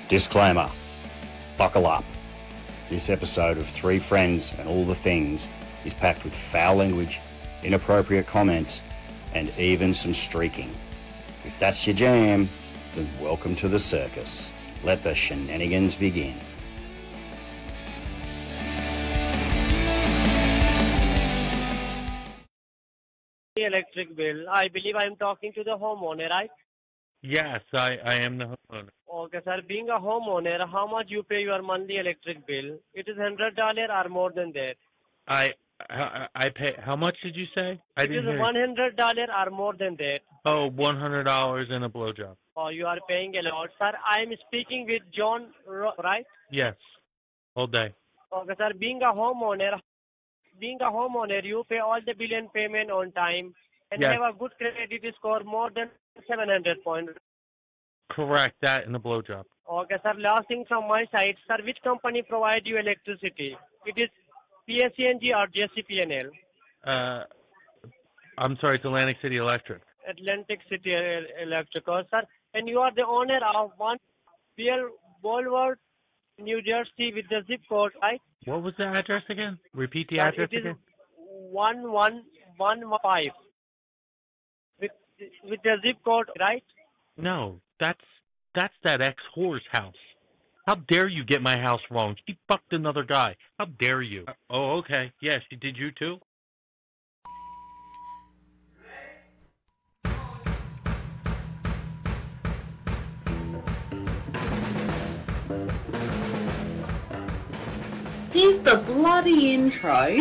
Disclaimer, buckle up. This episode of Three Friends and All the Things is packed with foul language, inappropriate comments, and even some streaking. If that's your jam, then welcome to the circus. Let the shenanigans begin. The electric bill. I believe I am talking to the homeowner, right? Yes, I am the homeowner. Okay, sir. Being a homeowner, how much you pay your monthly electric bill? It is $100 or more than that? I pay. How much did you say? It is $100 or more than that? Oh, $100 and a blowjob. Oh, you are paying a lot, sir. I am speaking with John, right? Yes, all day. Okay, sir. Being a homeowner, you pay all the bill and payment on time, and Yes. have a good credit score more than 700 points. Correct, that and a blowjob. Okay, sir. Last thing from my side, sir. Which company provide you electricity? It is PSENG or JCPNL? I'm sorry, it's Atlantic City Electric. Atlantic City Electrical, sir. And you are the owner of 1 Beale Boulevard, New Jersey, with the zip code, right? What was the address again? Repeat the Sir, address it is again. 1115 with the zip code, right? No, that's that ex-whore's house. How dare you get my house wrong? She fucked another guy. How dare you? Oh, okay. Yeah, she did you too? Here's the bloody intro.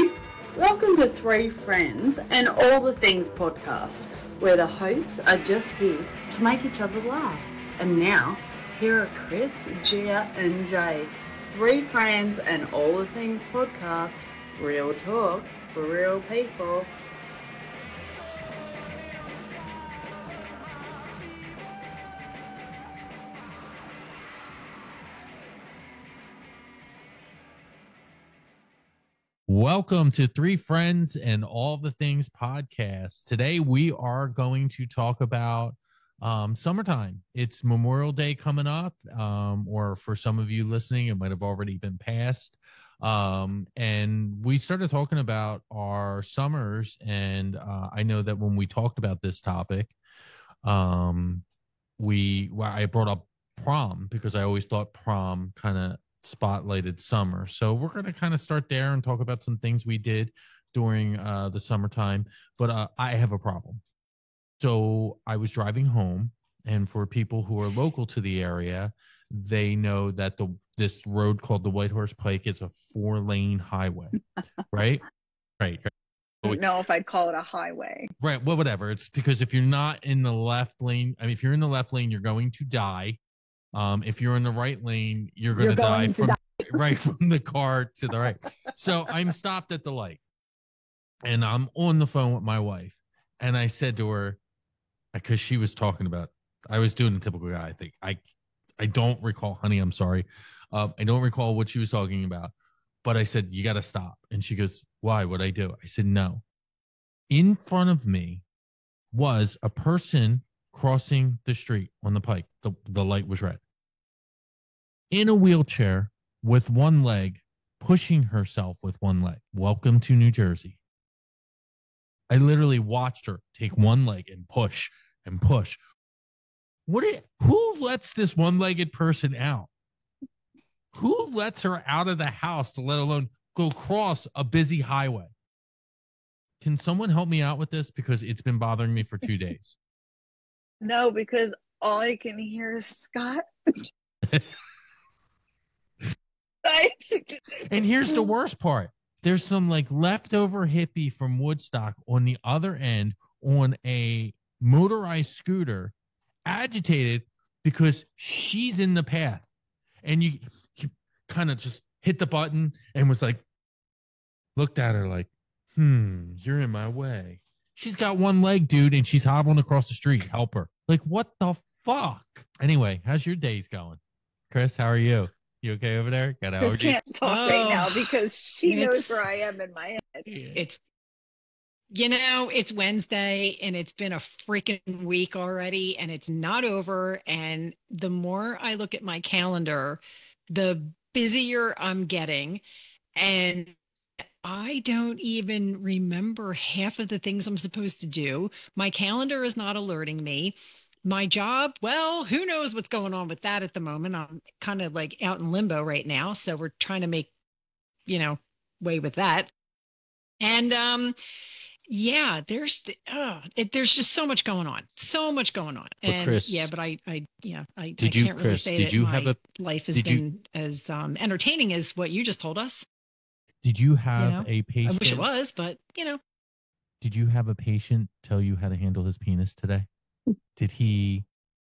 Welcome to Three Friends and All the Things podcast, where the hosts are just here to make each other laugh. And now, here are Chris, Gia, and Jay. Three Friends and All the Things podcast. Real talk for real people. Welcome to Three Friends and All the Things podcast. Today we are going to talk about summertime. It's Memorial Day coming up, or for some of you listening, it might have already been passed. And we started talking about our summers, and I know that when we talked about this topic, I brought up prom because I always thought prom kind of spotlighted summer. So we're going to kind of start there and talk about some things we did during the summertime. But I have a problem. So I was driving home, and for people who are local to the area, they know that this road called the White Horse Pike is a 4-lane highway, right? Right. I don't know if I'd call it a highway. Right. Well, whatever. It's because if you're not in the left lane, I mean, if you're in the left lane, you're going to die. If you're in the right lane, you're going to die right from the car to the right. So I'm stopped at the light, and I'm on the phone with my wife, and I said to her, because she was talking about, I was doing a typical guy. I think I don't recall, honey. I'm sorry. I don't recall what she was talking about, but I said, you got to stop. And she goes, why? What'd I do? I said, no. In front of me was a person crossing the street on the pike. The light was red. In a wheelchair with one leg, pushing herself with one leg. Welcome to New Jersey. I literally watched her take one leg and push and push. Who lets this one-legged person out? Who lets her out of the house to let alone go cross a busy highway? Can someone help me out with this? Because it's been bothering me for 2 days. No, because all I can hear is Scott. And here's the worst part. There's some like leftover hippie from Woodstock on the other end on a motorized scooter, agitated because she's in the path. And you kind of just hit the button and was like, looked at her like, you're in my way. She's got one leg, dude, and she's hobbling across the street. Help her. Like, what the fuck? Anyway, how's your days going? Chris, how are you? You okay over there? Got allergies? Chris can't talk right now because she knows where I am in my head. It's It's Wednesday and it's been a freaking week already and it's not over. And the more I look at my calendar, the busier I'm getting. And I don't even remember half of the things I'm supposed to do. My calendar is not alerting me. My job, well, who knows what's going on with that at the moment. I'm kind of like out in limbo right now. So we're trying to make, way with that. And yeah, there's just so much going on. So much going on. And Chris, I did you, can't really Chris, say did that you my have a life has been as entertaining as what you just told us. Did you have a patient? I wish it was, but Did you have a patient tell you how to handle his penis today? Did he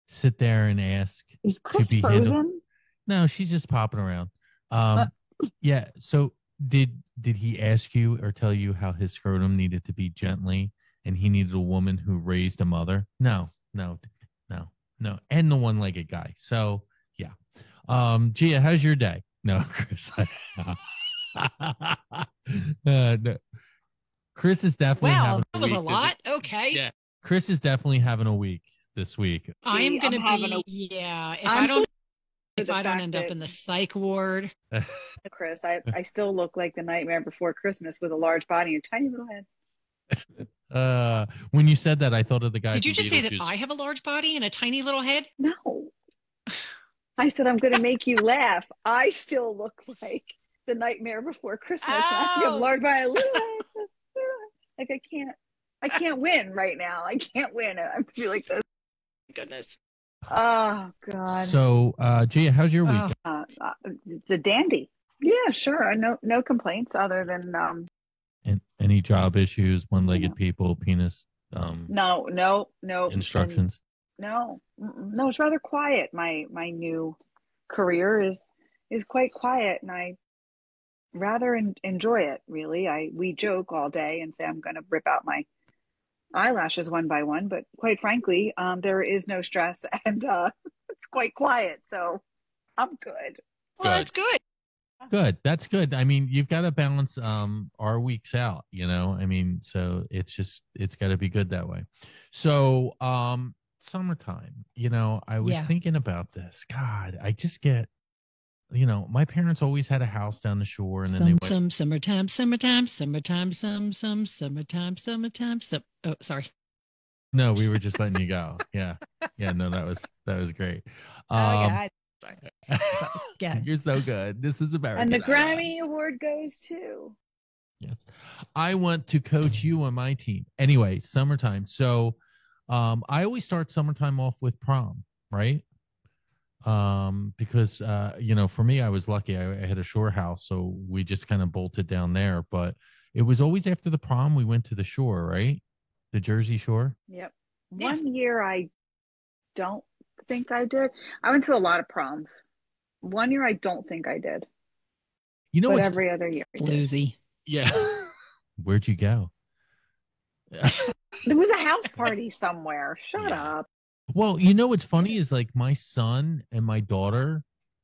sit there and ask? Is Chris to be frozen? handled? No, she's just popping around. Yeah. So did he ask you or tell you how his scrotum needed to be gently and he needed a woman who raised a mother? No. And the one-legged guy. So yeah. Gia, how's your day? No, Chris. No. Chris is definitely having that was a lot. Okay. Yeah. Chris is definitely having a week this week. I am going to be, if I don't end up in the psych ward. Chris, I still look like the Nightmare Before Christmas with a large body and a tiny little head. When you said that, I thought of the guy. Did you just say that I have a large body and a tiny little head? No. I said I'm going to make you laugh. I still look like the Nightmare Before Christmas. I have large body, little head. Like I can't win right now. I can't win. I feel like this. Goodness. Oh God. So, Gia, how's your weekend? It's a dandy. Yeah, sure. No complaints other than And any job issues, one-legged people, penis. No. Instructions. No. It's rather quiet. My new career is quite quiet, and I rather enjoy it. Really, we joke all day and say I'm going to rip out my eyelashes one by one, but quite frankly, there is no stress and it's quite quiet, so I'm good. Well, that's good. Good. That's good. I mean, you've got to balance our weeks out, I mean, so it's got to be good that way. So summertime, I was thinking about this. God, I just get, my parents always had a house down the shore, and then summertime. Oh, sorry. No, we were just letting you go. Yeah. No, that was great. God. Sorry. Yeah, you're so good. This is America. And the Grammy Award goes to. Yes, I want to coach you on my team. Anyway, summertime. So, I always start summertime off with prom, right? Because for me, I was lucky. I had a shore house, so we just kind of bolted down there. But it was always after the prom we went to the shore, right? The Jersey Shore. Yep. One year I don't think I did. I went to a lot of proms. One year I don't think I did. But every other year. Floozy. Yeah. Where'd you go? There was a house party somewhere. Shut up. Well, what's funny is like my son and my daughter,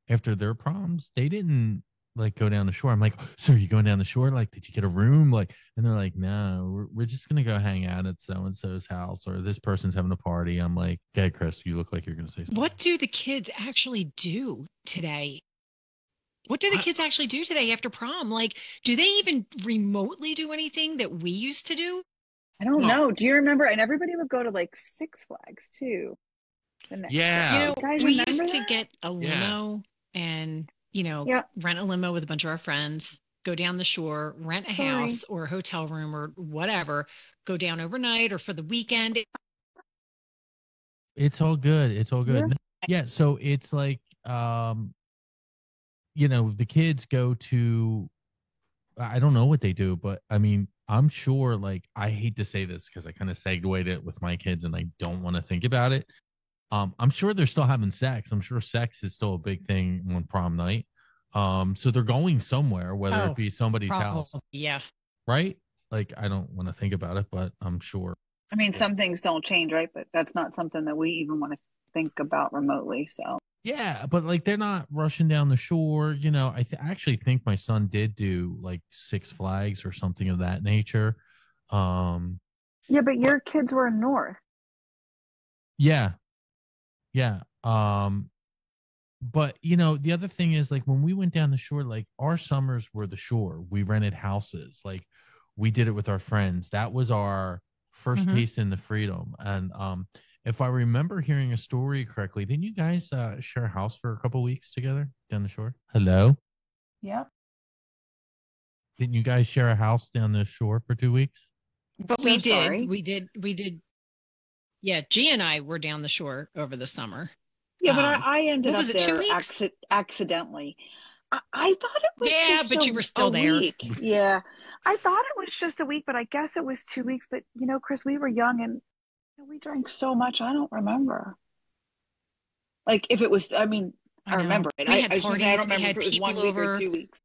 after their proms, they didn't like go down the shore. I'm like, so are you going down the shore? Like, did you get a room? Like, and they're like, no, we're just going to go hang out at so-and-so's house, or this person's having a party. I'm like, okay, Chris, you look like you're going to say something. What do the kids actually do today? What do the kids actually do today after prom? Like, do they even remotely do anything that we used to do? I don't know. Do you remember? And everybody would go to like Six Flags too. Yeah. We used to get a limo and, rent a limo with a bunch of our friends, go down the shore, rent a house or a hotel room or whatever, go down overnight or for the weekend. It's all good. It's all good. Yeah. So it's like, the kids go to, I don't know what they do, but I mean, I'm sure, like, I hate to say this because I kind of segued it with my kids and I don't want to think about it. I'm sure they're still having sex. I'm sure sex is still a big thing on prom night. So they're going somewhere, whether it be somebody's house. Yeah. Right? Like, I don't want to think about it, but I'm sure. I mean, some things don't change, right? But that's not something that we even want to think about remotely. So. Yeah, but like they're not rushing down the shore. I actually think my son did do like Six Flags or something of that nature. Yeah, but your kids were north. Yeah. Yeah. But the other thing is, like, when we went down the shore, like, our summers were the shore. We rented houses. Like, we did it with our friends. That was our first taste in the freedom. And if I remember hearing a story correctly, didn't you guys share a house for a couple weeks together down the shore? Hello? Yeah. Didn't you guys share a house down the shore for 2 weeks? But we did. Yeah, G and I were down the shore over the summer. Yeah, but I ended up there 2 weeks? accidentally. I thought it was just but you were still there. Week. Yeah, I thought it was just a week, but I guess it was 2 weeks. But Chris, we were young and we drank so much. I don't remember. Like if it was, I remember it. We had I parties. don't remember We if had it was people 1 week over. or 2 weeks.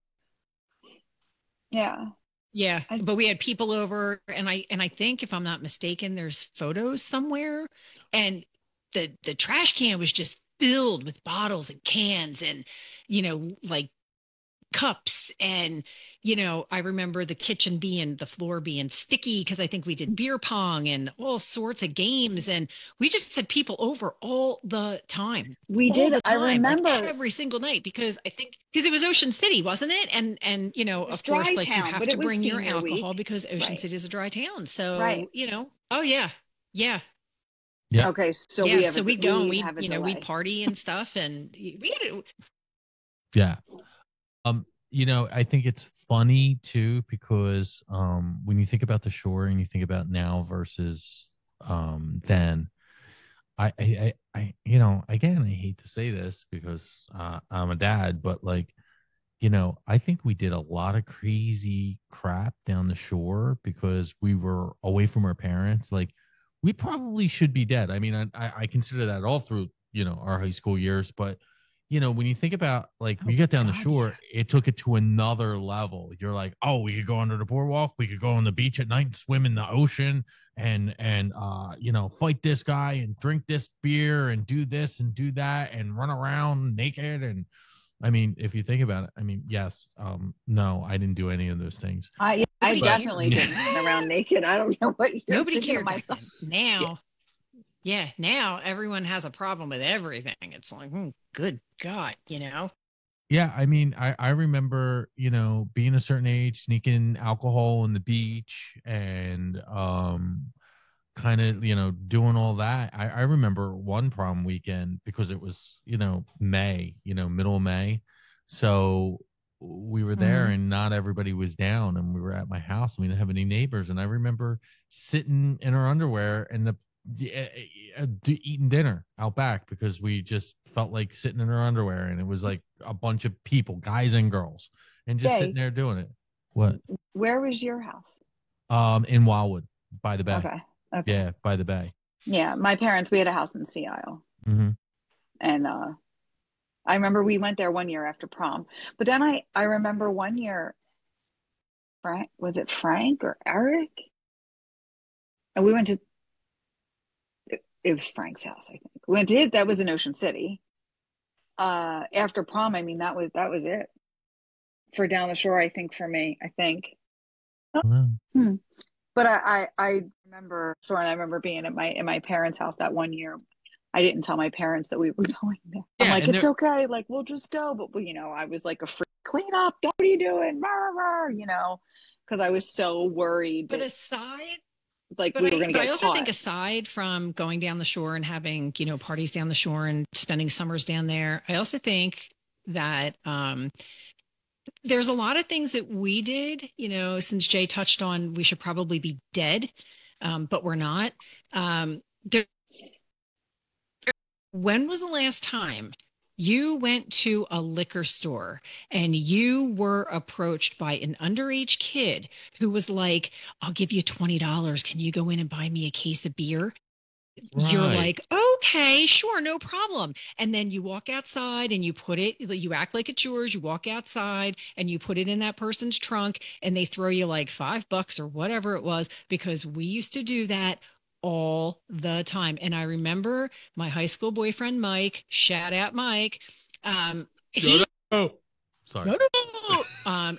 Yeah. Yeah, but we had people over, and I think, if I'm not mistaken, there's photos somewhere, and the trash can was just filled with bottles and cans and like cups, and I remember the floor being sticky because I think we did beer pong and all sorts of games, and we just had people over all the time. We did. I remember every single night because it was Ocean City, wasn't it? And of course, like, you have to bring your alcohol because Ocean City is a dry town. So oh yeah. Okay, so we party and stuff, and we had it. Yeah. I think it's funny too because when you think about the shore and you think about now versus then, I again, I hate to say this because I'm a dad, but like, I think we did a lot of crazy crap down the shore because we were away from our parents. Like, we probably should be dead. I mean, I consider that all through, our high school years, but when you think about, like, we get down the shore, it took it to another level. You're like, oh, we could go under the boardwalk. We could go on the beach at night and swim in the ocean and fight this guy and drink this beer and do this and do that and run around naked. And I mean, if you think about it, yes, no, I didn't do any of those things. I definitely didn't run around naked. I don't know what nobody cared myself. Now. Yeah, now everyone has a problem with everything. It's like, good God, Yeah, I remember, being a certain age, sneaking alcohol on the beach and kind of, doing all that. I remember one prom weekend because it was, May, middle of May. So we were there and not everybody was down, and we were at my house and we didn't have any neighbors. And I remember sitting in our underwear and eating dinner out back because we just felt like sitting in our underwear, and it was like a bunch of people, guys and girls, and just sitting there doing it. What? Where was your house? In Wildwood by the bay. Okay. Yeah, by the bay. Yeah, my parents, we had a house in Sea Isle. Mm-hmm. And I remember we went there one year after prom, but then I remember one year, was it Frank or Eric? And we went to, it was Frank's house, I think. We went to that was in Ocean City. After prom, that was it for down the shore. I think for me, But I remember, and I remember being at my parents' house that one year. I didn't tell my parents that we were going there. I'm like, it's okay, like we'll just go. But I was like a freak. Clean up. What are you doing? Because I was so worried. But aside. Like we were going to get I also caught. think aside from going down the shore and having, parties down the shore and spending summers down there, I also think that there's a lot of things that we did, since Jay touched on, we should probably be dead, but we're not. When was the last time you went to a liquor store and you were approached by an underage kid who was like, I'll give you $20. Can you go in and buy me a case of beer? Right. You're like, okay, sure, no problem. And then you walk outside and you act like it's yours. You walk outside and you put it in that person's trunk and they throw you like $5 or whatever it was, because we used to do that all the time. And I remember my high school boyfriend, Mike, shout out Mike. Sorry.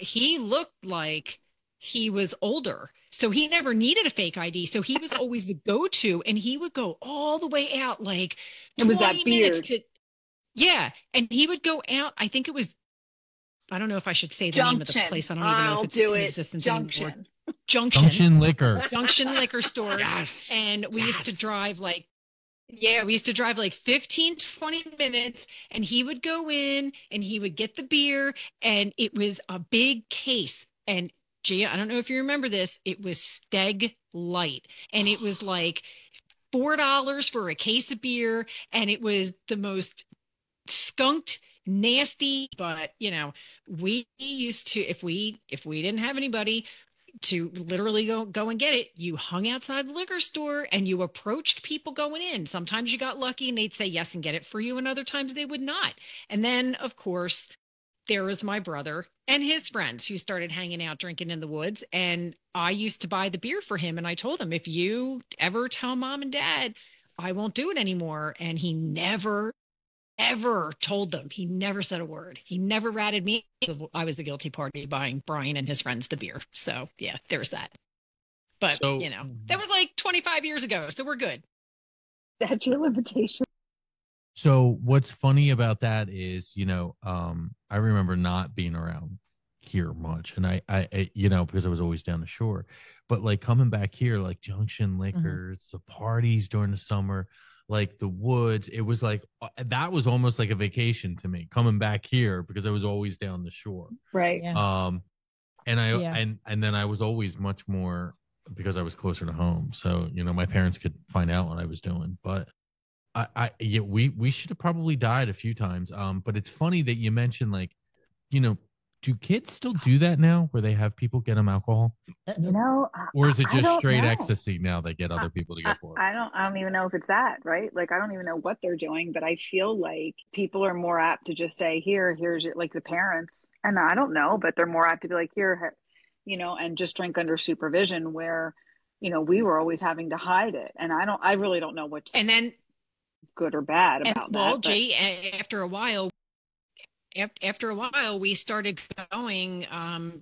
He looked like he was older. So he never needed a fake ID. So he was always the go-to, and he would go all the way out, like It was that 20 minutes beard. yeah. And he would go out. I think it was, I don't know if I should say the name of the Junction. place. I don't even know if it's in existence anymore. Junction. Junction Liquor. Junction liquor store. Yes. And we used to drive like, yeah, we used to drive like 15, 20 minutes, and he would go in and he would get the beer, and it was a big case. And Gia, I don't know if you remember this, it was Steg Light, and it was like $4 for a case of beer, and it was the most skunked, nasty, but we used to, if we didn't have anybody to literally go and get it, you hung outside the liquor store and you approached people going in. Sometimes you got lucky and they'd say yes and get it for you, and other times they would not. And then, of course, there was my brother and his friends who started hanging out drinking in the woods, and I used to buy the beer for him. And I told him, if you ever tell mom and dad, I won't do it anymore. And he never ever told them. He never said a word. He never ratted me. I was the guilty party buying Brian and his friends the beer. So yeah, there's that. But So- that was like 25 years ago. So we're good. Statute of limitations. So what's funny about that is, I remember not being around here much, and I because I was always down the shore, but like coming back here, like Junction Liquors, the parties during the summer, like the woods, it was like, that was almost like a vacation to me coming back here, because I was always down the shore. Right. Yeah. And I, Yeah. and then I was always much more, because I was closer to home. So, my parents could find out what I was doing, but we should have probably died a few times. But it's funny that you mentioned, like, do kids still do that now, where they have people get them alcohol, or is it I just don't straight know. ecstasy now they get other people to go for it? I don't even know if it's that, right? Like, I don't even know what they're doing, but I feel like people are more apt to just say, here's your, like the parents. And I don't know, but they're more apt to be like, here, and just drink under supervision, where, we were always having to hide it. And I really don't know what's And then, good or bad about that. well, but- Jay, after a while, we started going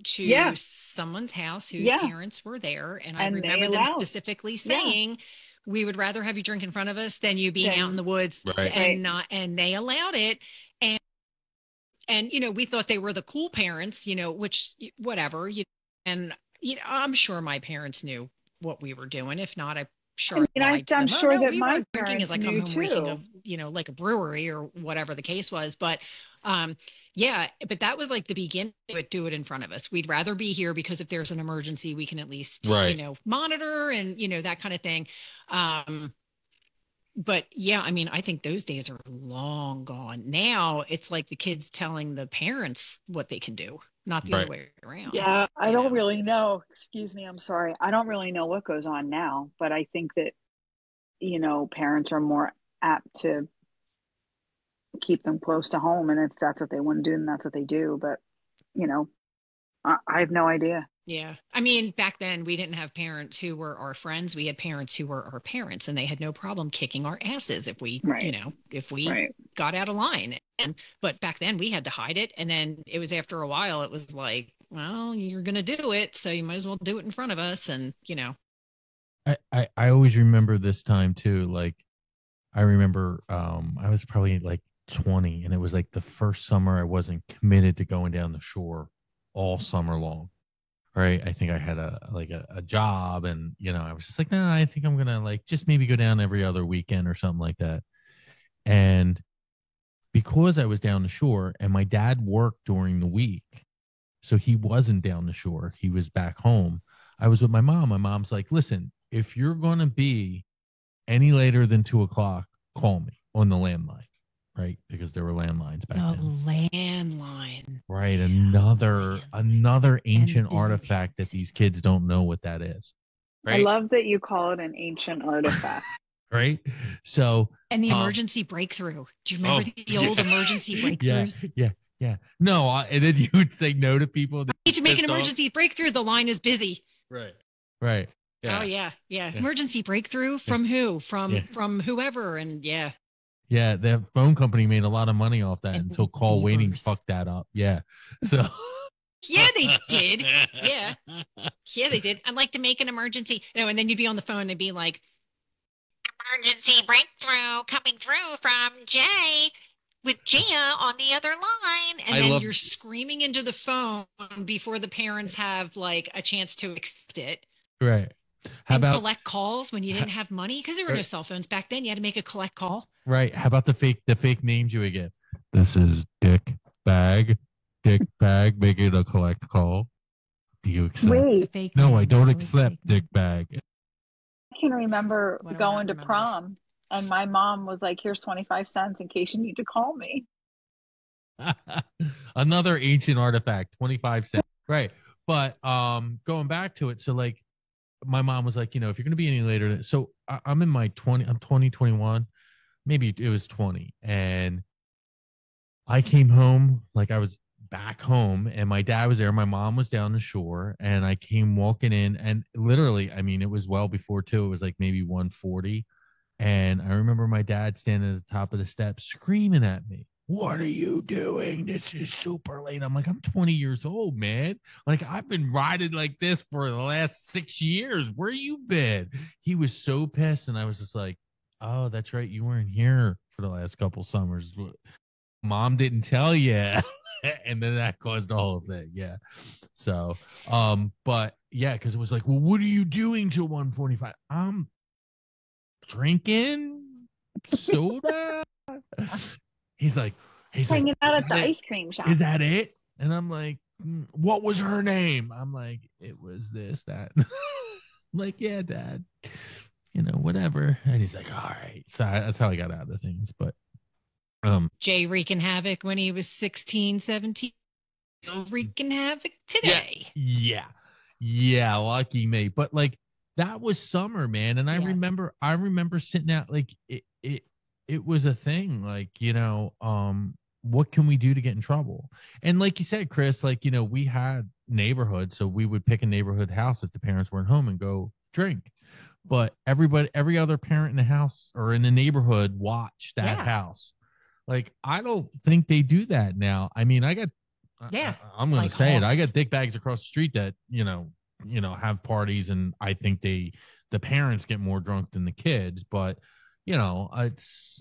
to Yeah. someone's house whose Yeah. parents were there. And I And they remember them allowed. specifically saying, we would rather have you drink in front of us than you being Than- out in the woods. Right. And they allowed it. And we thought they were the cool parents, which whatever, and I'm sure my parents knew what we were doing. If not, I'm sure. I'm sure that my weren't drinking parents as I knew come home reeking too. of, like a brewery or whatever the case was. But yeah, but that was like the beginning. Would do it in front of us. We'd rather be here because if there's an emergency, we can at least, Right. monitor and, that kind of thing. But yeah, I mean, I think those days are long gone. Now it's like the kids telling the parents what they can do, not the other way around. Yeah, I you don't know? really know. Excuse me, I'm sorry. I don't really know what goes on now, but I think that, parents are more apt to keep them close to home. And if that's what they want to do, then that's what they do. But, I have no idea. Yeah. I mean, back then we didn't have parents who were our friends. We had parents who were our parents, and they had no problem kicking our asses if we, Right. if we Right. got out of line. But back then we had to hide it. And then it was after a while, it was like, well, you're going to do it, so you might as well do it in front of us. And, I always remember this time too. Like, I remember I was probably like 20, and it was like the first summer I wasn't committed to going down the shore all summer long. Right. I think I had a job, and I was just like, no, I think I'm gonna like just maybe go down every other weekend or something like that. And because I was down the shore and my dad worked during the week, so he wasn't down the shore, he was back home. I was with my mom. My mom's like, listen, if you're gonna be any later than 2:00, call me on the landline. Right, because there were landlines back then. landline. Right, Yeah. another ancient busy. artifact that these kids don't know what that is. Right, I love that you call it an ancient artifact. right. So And the Um, emergency breakthrough. Do you remember oh, the old yeah. emergency yeah, breakthroughs? yeah. No, and then you would say no to people. that Need to make an pissed off. emergency breakthrough. The line is busy. Right. Oh yeah. Emergency breakthrough from who? From Yeah. from whoever. And yeah. Yeah, the phone company made a lot of money off that And until call waiting beavers. fucked that up. Yeah. So Yeah, they did. Yeah. Yeah, they did. I'd like to make an emergency. And then you'd be on the phone and it'd be like, emergency breakthrough coming through from Jay with Gia on the other line. And then you're screaming into the phone before the parents have like a chance to accept it. Right. How about collect calls when you didn't have money? Because there were no cell phones back then. You had to make a collect call. Right. How about the fake names you would get? This is Dick Bag making a collect call. Do you accept? Wait. No, I don't accept Dick Bag. I can remember going to prom and my mom was like, here's 25 cents in case you need to call me. Another ancient artifact, 25 cents. Right. But going back to it, so like my mom was like, if you're going to be any later, so I'm in my 21, maybe it was 20. And I came home, like I was back home and my dad was there. My mom was down the shore and I came walking in and literally, I mean, it was well before 2. It was like maybe 1:40. And I remember my dad standing at the top of the steps screaming at me. What are you doing? This is super late. I'm like, I'm 20 years old, man. Like, I've been riding like this for the last 6 years. Where you been? He was so pissed. And I was just like, oh, that's right. You weren't here for the last couple summers. Mom didn't tell you. And then that caused the whole thing. Yeah. So, but yeah, because it was like, well, what are you doing till 1:45? I'm drinking soda. He's like hanging out at the ice cream shop. Is that it? And I'm like, what was her name? I'm like, it was this, that. I'm like, yeah, Dad, whatever. And he's like, all right. So that's how I got out of things. But Jay wreaking havoc when he was 16, 17. Wreaking havoc today. Yeah, lucky me. But like that was summer, man. And I remember sitting out like it was a thing, like, what can we do to get in trouble? And like you said, Chris, like, we had neighborhoods, so we would pick a neighborhood house if the parents weren't home and go drink. But every other parent in the house or in the neighborhood watched that house. Like, I don't think they do that now. I mean, I'm going to say it. I got dick bags across the street that, have parties, and I think the parents get more drunk than the kids, but that's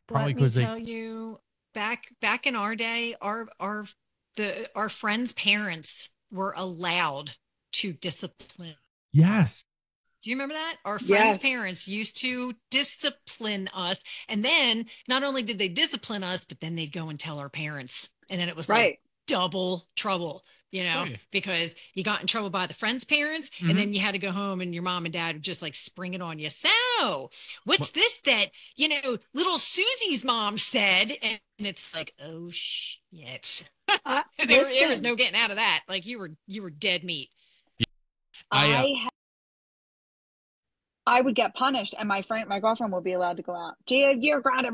probably because they tell you back in our day, our friends' parents were allowed to discipline. Yes. Do you remember that? Our friends' parents used to discipline us. And then not only did they discipline us, but then they'd go and tell our parents. And then it was like double trouble, because you got in trouble by the friends' parents. Mm-hmm. And then you had to go home and your mom and dad would just like spring it on you. So what's this that, little Susie's mom said? And it's like, oh, shit. There was no getting out of that. Like you were dead meat. I would get punished, and my girlfriend would be allowed to go out. Gia, you're grounded.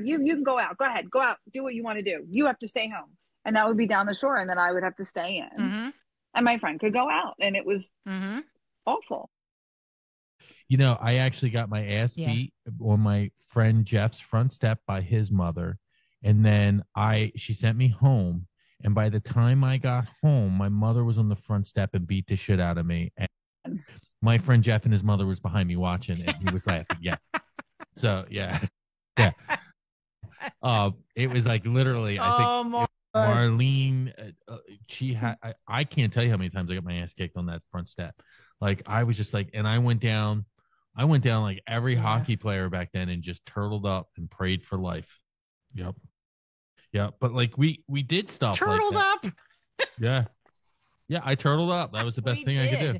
You can go out. Go ahead. Go out. Do what you want to do. You have to stay home. And that would be down the shore, and then I would have to stay in. Mm-hmm. And my friend could go out, and it was awful. I actually got my ass beat on my friend Jeff's front step by his mother. And then she sent me home. And by the time I got home, my mother was on the front step and beat the shit out of me. And my friend Jeff and his mother was behind me watching, and he was laughing. Yeah. So, yeah. It was like literally, I think Marlene, she had, I can't tell you how many times I got my ass kicked on that front step. Like, I was just like, and I went down like every hockey player back then and just turtled up and prayed for life. Yep. Yeah. But like, we did stuff turtled like that. Up. Yeah. Yeah. I turtled up. That was the best thing I could do.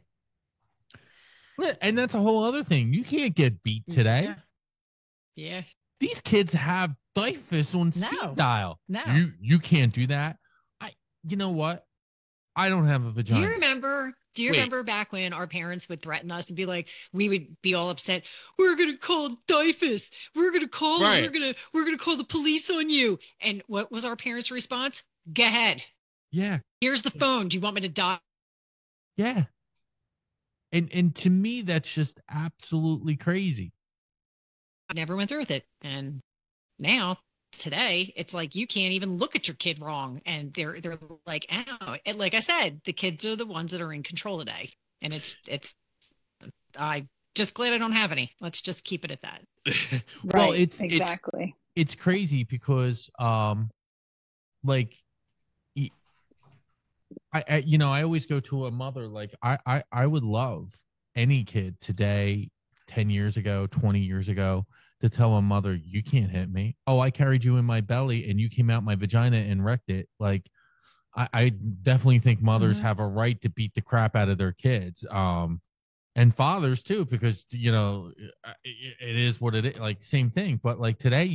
And that's a whole other thing. You can't get beat today. Yeah. These kids have DYFS on speed dial. No. You can't do that. You know what? I don't have a vagina. Do you remember back when our parents would threaten us and be like, we would be all upset. We're going to call DYFS. We're going to call we're going to call the police on you. And what was our parents' response? Go ahead. Yeah. Here's the phone. Do you want me to die? Yeah. And to me, that's just absolutely crazy. I never went through with it. And now today it's like you can't even look at your kid wrong, and they're like, ow. And like I said, the kids are the ones that are in control today, and it's I just glad I don't have any. Let's just keep it at that. Well, Right, exactly. it's crazy because like I you know, I always go to a mother, like I would love any kid today, 10 years ago, 20 years ago, to tell a mother, you can't hit me. Oh, I carried you in my belly and you came out my vagina and wrecked it. Like I definitely think mothers have a right to beat the crap out of their kids. And fathers too, because you know, it is what it is, like same thing. But like today,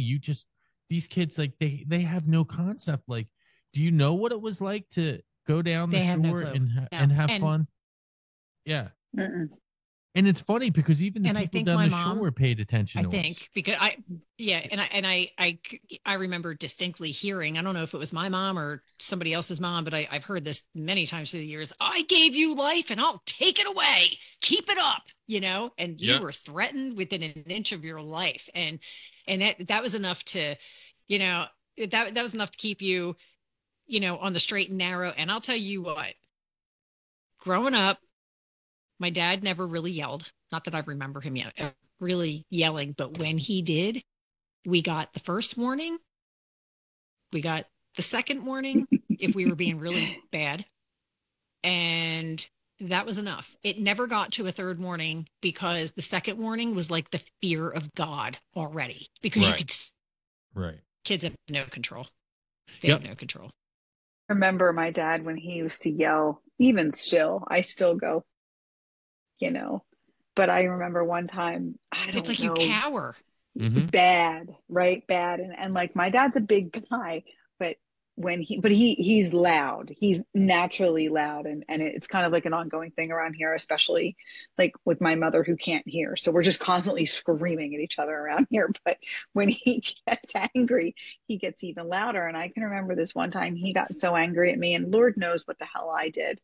these kids, like they have no concept. Like, do you know what it was like to go down the shore and have fun? Yeah. Mm-mm. And it's funny because even the And I people think down my the mom- shore paid attention to I think us. because I remember distinctly hearing, I don't know if it was my mom or somebody else's mom, but I've heard this many times through the years. I gave you life and I'll take it away. Keep it up, you know, and you were threatened within an inch of your life. And that was enough to, you know, that was enough to keep you, you know, on the straight and narrow. And I'll tell you what, growing up, my dad never really yelled. Not that I remember him really yelling, but when he did, we got the first warning. We got the second warning if we were being really bad. And that was enough. It never got to a third warning because the second warning was like the fear of God already. Because you could, kids have no control. They have no control. Remember my dad when he used to yell, even still, I still go, you know, but I remember one time, It's like you cower. Bad, right? Bad. And like my dad's a big guy, but he's loud. He's naturally loud. And it's kind of like an ongoing thing around here, especially like with my mother who can't hear. So we're just constantly screaming at each other around here. But when he gets angry, he gets even louder. And I can remember this one time he got so angry at me, and Lord knows what the hell I did.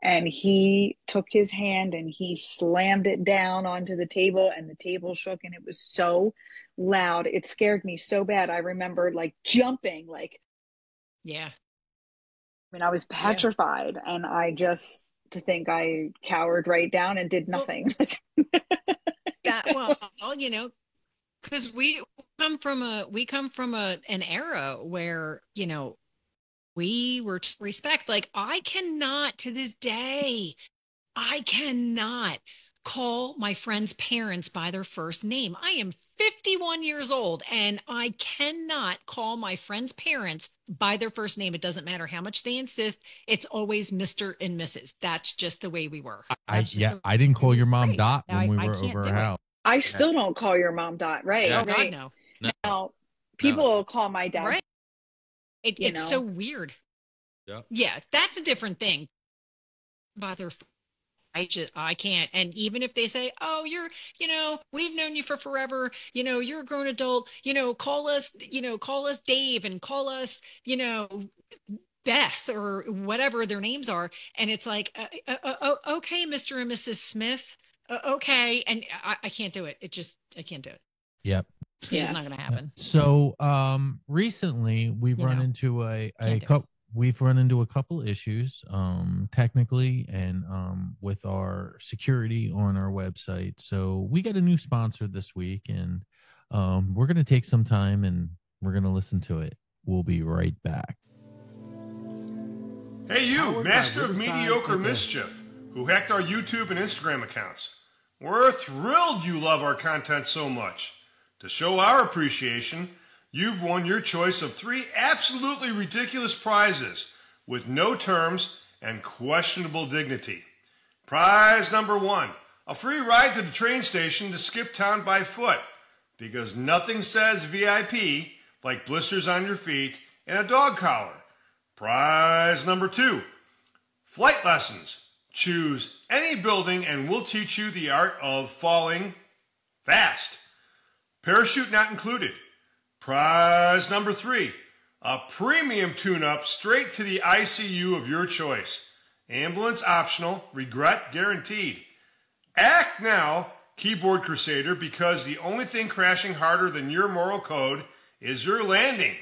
And he took his hand and he slammed it down onto the table, and the table shook, and it was so loud. It scared me so bad. I remember like jumping, like, yeah. I mean, I was petrified, and I just to think I cowered right down and did nothing. Well, you know, because we come from an era where, you know, we were to respect. Like I cannot to this day, I cannot call my friend's parents by their first name. I am 51 years old and I cannot call my friend's parents by their first name. It doesn't matter how much they insist. It's always Mr. and Mrs. That's just the way we were. I didn't call your mom Dot when we were over her house. I still don't call your mom Dot. Right. Oh, right. God, no. Now, people will call my dad. Right. It's so weird. Yeah, that's a different thing. Bother. I can't. And even if they say, oh, you know, we've known you for forever, you know, you're a grown adult, you know, call us Dave and call us, you know, Beth or whatever their names are. And it's like, okay, Mr. and Mrs. Smith. Okay. And I can't do it. I can't do it. Yep. It's just not going to happen. So, recently we've run into we've run into a couple issues, technically and, with our security on our website. So we got a new sponsor this week, and, we're going to take some time and we're going to listen to it. We'll be right back. Hey, you, master of mediocre mischief, who hacked our YouTube and Instagram accounts. We're thrilled you love our content so much. To show our appreciation, you've won your choice of 3 absolutely ridiculous prizes with no terms and questionable dignity. Prize number 1, a free ride to the train station to skip town by foot, because nothing says VIP like blisters on your feet and a dog collar. Prize number 2, flight lessons. Choose any building and we'll teach you the art of falling fast. Parachute not included. Prize number 3, a premium tune-up straight to the ICU of your choice. Ambulance optional, regret guaranteed. Act now, Keyboard Crusader, because the only thing crashing harder than your moral code is your landing.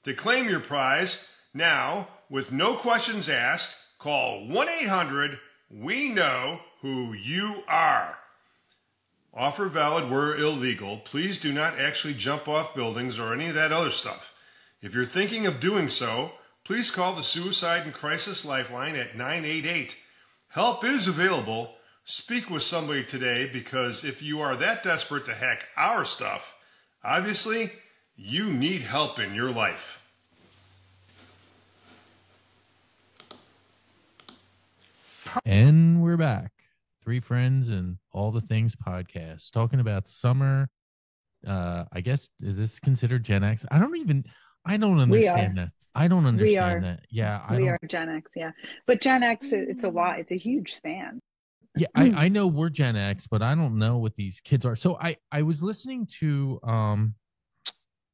To claim your prize, now, with no questions asked, call 1-800-WE-KNOW-WHO-YOU-ARE. Offer valid where illegal. Please do not actually jump off buildings or any of that other stuff. If you're thinking of doing so, please call the Suicide and Crisis Lifeline at 988. Help is available. Speak with somebody today, because if you are that desperate to hack our stuff, obviously you need help in your life. And we're back. Three Friends and All the Things podcast, talking about summer. I guess, is this considered Gen X? I don't understand that. I don't understand that. Yeah, we are Gen X. Yeah, but Gen X, it's a huge span. Yeah, I know we're Gen X, but I don't know what these kids are. So I was listening to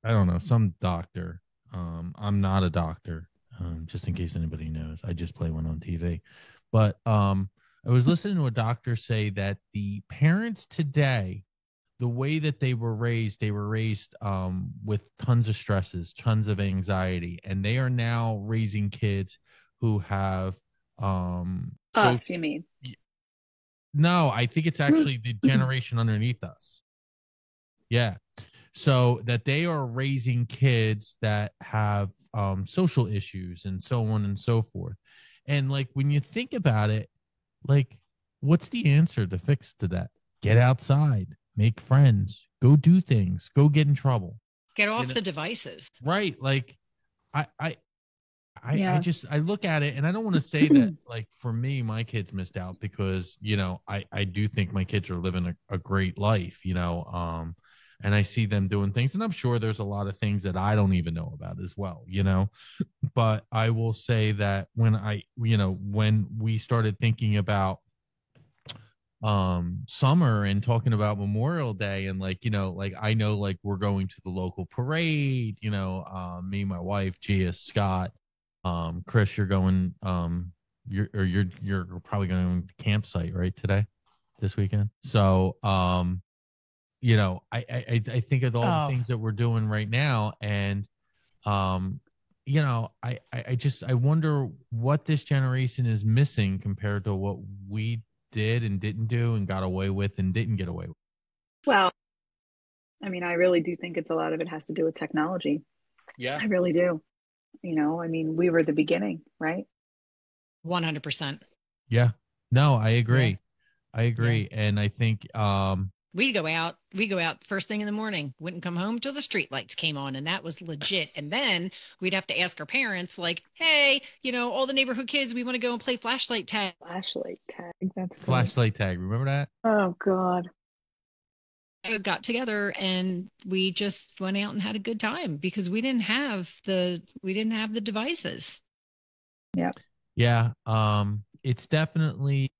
I don't know, some doctor. I'm not a doctor, just in case anybody knows. I just play one on TV. But I was listening to a doctor say that the parents today, the way that they were raised with tons of stresses, tons of anxiety, and they are now raising kids who have us, you mean? No, I think it's actually the generation underneath us. Yeah. So that they are raising kids that have social issues and so on and so forth. And like, when you think about it, like, what's the answer to fix to that? Get outside, make friends, go do things, go get in trouble. Get off the devices. Right. Like, I look at it, and I don't want to say that, like, for me, my kids missed out, because, you know, I do think my kids are living a great life, you know, and I see them doing things, and I'm sure there's a lot of things that I don't even know about as well, you know, but I will say that when we started thinking about summer and talking about Memorial Day, and like, you know, like, I know, like, we're going to the local parade, you know, me, my wife, Gia, Scott, Chris, you're going, you're probably going to campsite, right, this weekend. So, you know, I think of all the things that we're doing right now, and, you know, I wonder what this generation is missing compared to what we did and didn't do and got away with and didn't get away with. Well, I mean, I really do think a lot of it has to do with technology. Yeah, I really do. You know, I mean, we were the beginning, right? 100%. Yeah. No, I agree. Yeah. And I think we go out first thing in the morning, wouldn't come home till the street lights came on, and that was legit. And then we'd have to ask our parents, like, hey, you know, all the neighborhood kids, we want to go and play flashlight tag. Flashlight tag, that's funny. Flashlight tag, remember that? Oh God. We got together and we just went out and had a good time, because we didn't have the devices. Yeah. Yeah. It's definitely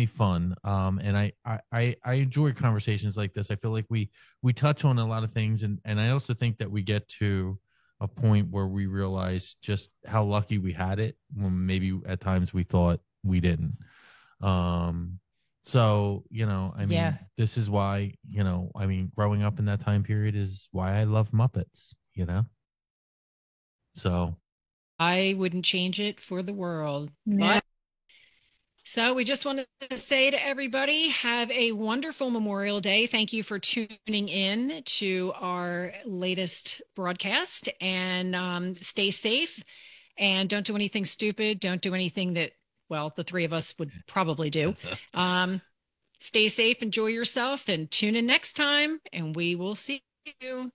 fun. And I enjoy conversations like this. I feel like we touch on a lot of things, and I also think that we get to a point where we realize just how lucky we had it, when maybe at times we thought we didn't. So, you know, I mean, This is why, you know, I mean, growing up in that time period is why I love Muppets, you know? So I wouldn't change it for the world. Yeah. But so we just wanted to say to everybody, have a wonderful Memorial Day. Thank you for tuning in to our latest broadcast, and stay safe, and don't do anything stupid. Don't do anything that, well, the three of us would probably do. Stay safe, enjoy yourself, and tune in next time, and we will see you.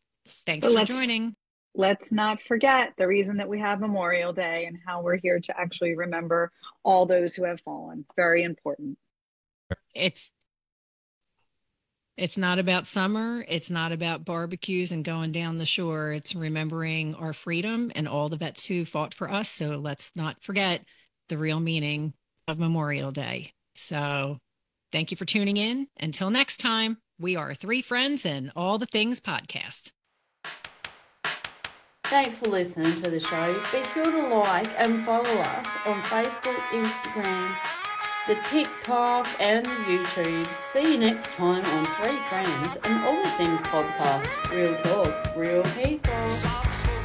Thanks for joining. Let's not forget the reason that we have Memorial Day and how we're here to actually remember all those who have fallen. Very important. It's not about summer. It's not about barbecues and going down the shore. It's remembering our freedom and all the vets who fought for us. So let's not forget the real meaning of Memorial Day. So thank you for tuning in. Until next time, we are Three Friends and All the Things podcast. Thanks for listening to the show. Be sure to like and follow us on Facebook, Instagram, the TikTok, and the YouTube. See you next time on Three Friends and All the Things podcast. Real talk, real people.